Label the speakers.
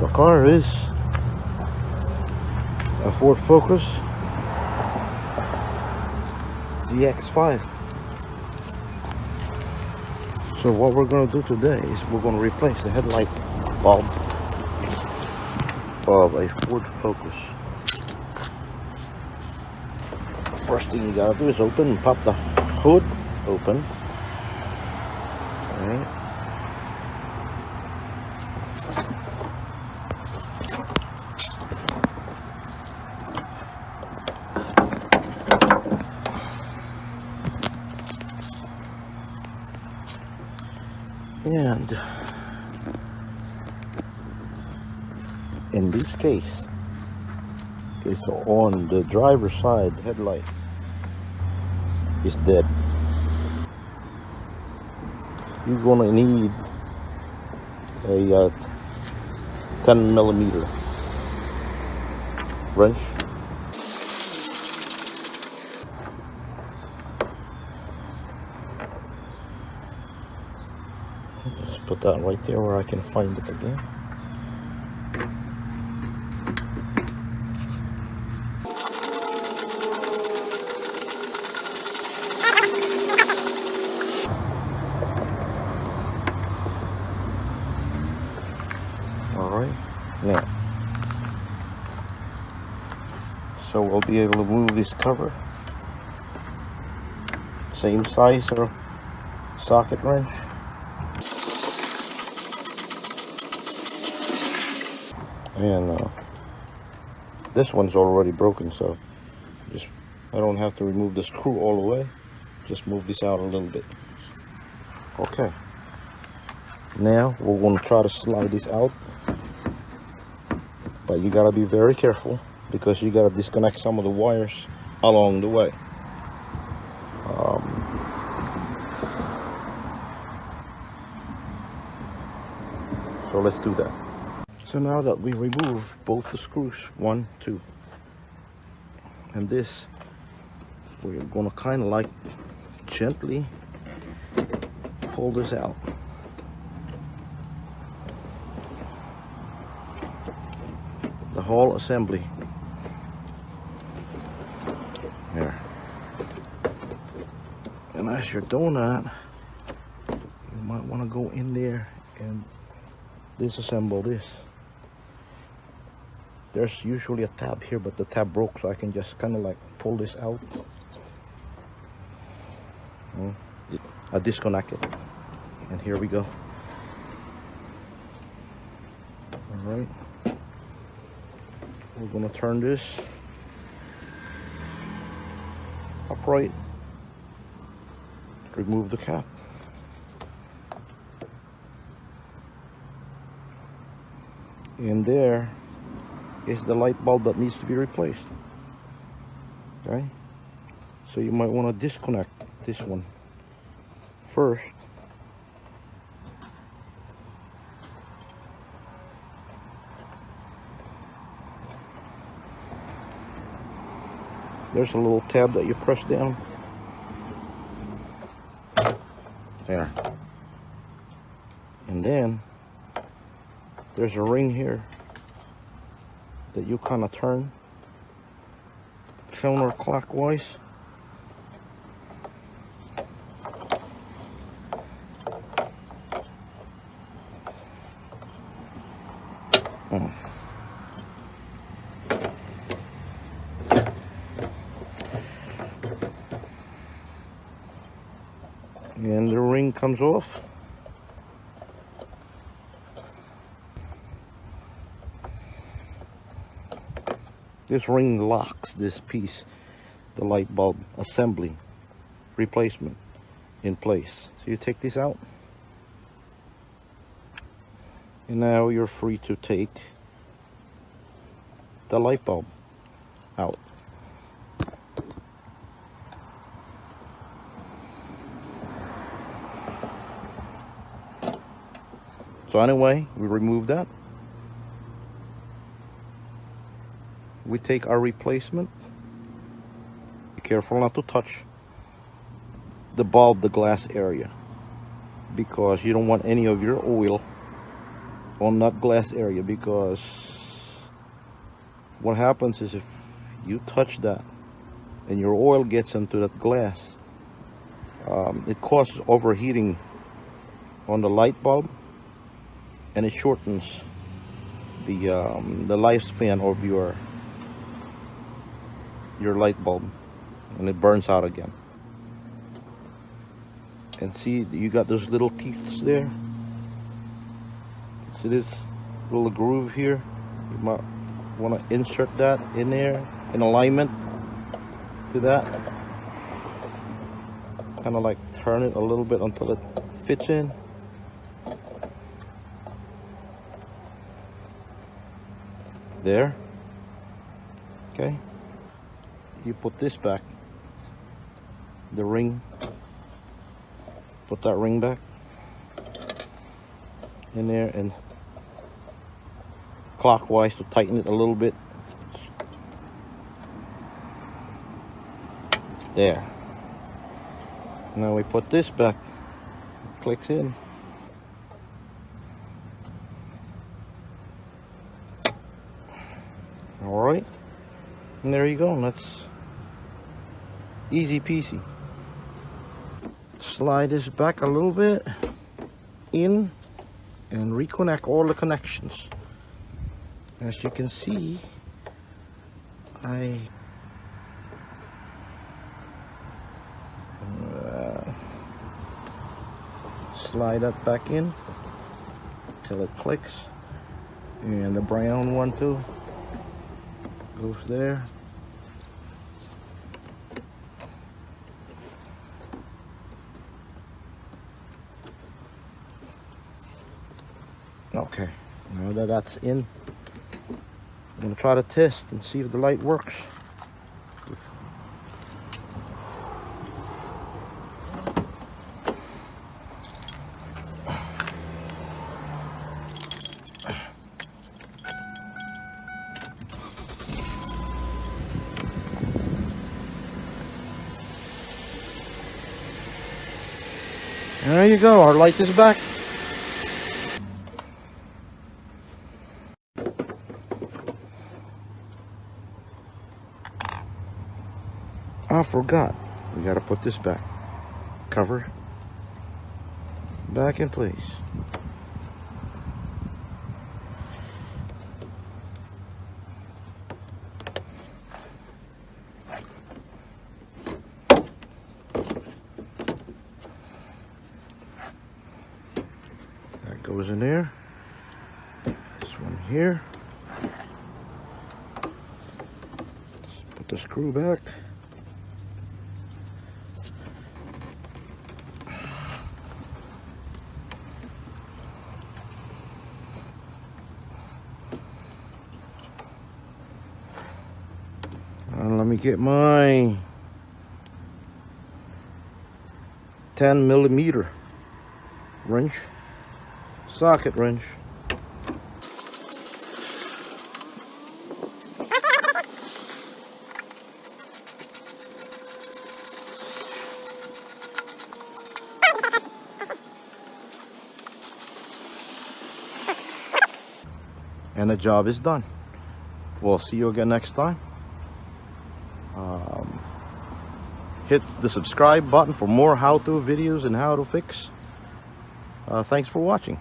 Speaker 1: The car is a Ford Focus ZX5. So what we're going to do today is we're going to replace the headlight bulb of a Ford Focus. First thing you gotta do is open and pop the hood open. Alright. And in this case, it's on the driver's side headlight is dead. You're gonna need a 10mm wrench. Just put that right there where I can find it again. Alright, now, so we'll be able to move this cover. Same size or socket wrench. And this one's already broken, so I don't have to remove the screw all the way. Just move this out a little bit. Okay. Now we're going to try to slide this out, but you gotta be very careful because you gotta disconnect some of the wires along the way. So let's do that. So now that we removed both the screws, 1, 2, and this, we're gonna kind of like gently pull this out. The whole assembly. There. And as you're doing that, you might want to go in there and disassemble this. There's usually a tab here, but the tab broke, so I can just kind of like pull this out. I disconnect it, and here we go. All right. We're gonna turn this upright, remove the cap. And there is the light bulb that needs to be replaced. Okay, so you might want to disconnect this one first. There's a little tab that you press down. There. And then there's a ring here that you kind of turn counterclockwise. And the ring comes off. This ring locks this piece, the light bulb assembly replacement, in place. So you take this out, and now you're free to take the light bulb out. So anyway, we remove that. We take our replacement. Be careful not to touch the bulb, the glass area, because you don't want any of your oil on that glass area, because what happens is if you touch that and your oil gets into that glass, it causes overheating on the light bulb, and it shortens the lifespan of your light bulb, and it burns out again. And see, you got those little teeth there. See this little groove here? You might want to insert that in there in alignment to that. Kind of like turn it a little bit until it fits in. There. Okay. You put this back. The ring. Put that ring back in there and clockwise to tighten it a little bit. There. Now we put this back. It clicks in. All right. And there you go. That's easy peasy. Slide this back a little bit in and reconnect all the connections. As you can see, I slide that back in till it clicks, and the brown one too goes there. Okay, now that that's in, I'm going to try to test and see if the light works. There you go, our light is back. I forgot. We gotta put this back. Cover. Back in place. That goes in there. This one here. Let's put the screw back. Let me get my 10mm wrench, socket wrench. And the job is done. We'll see you again next time. Hit the subscribe button for more how-to videos and how to fix. Thanks for watching.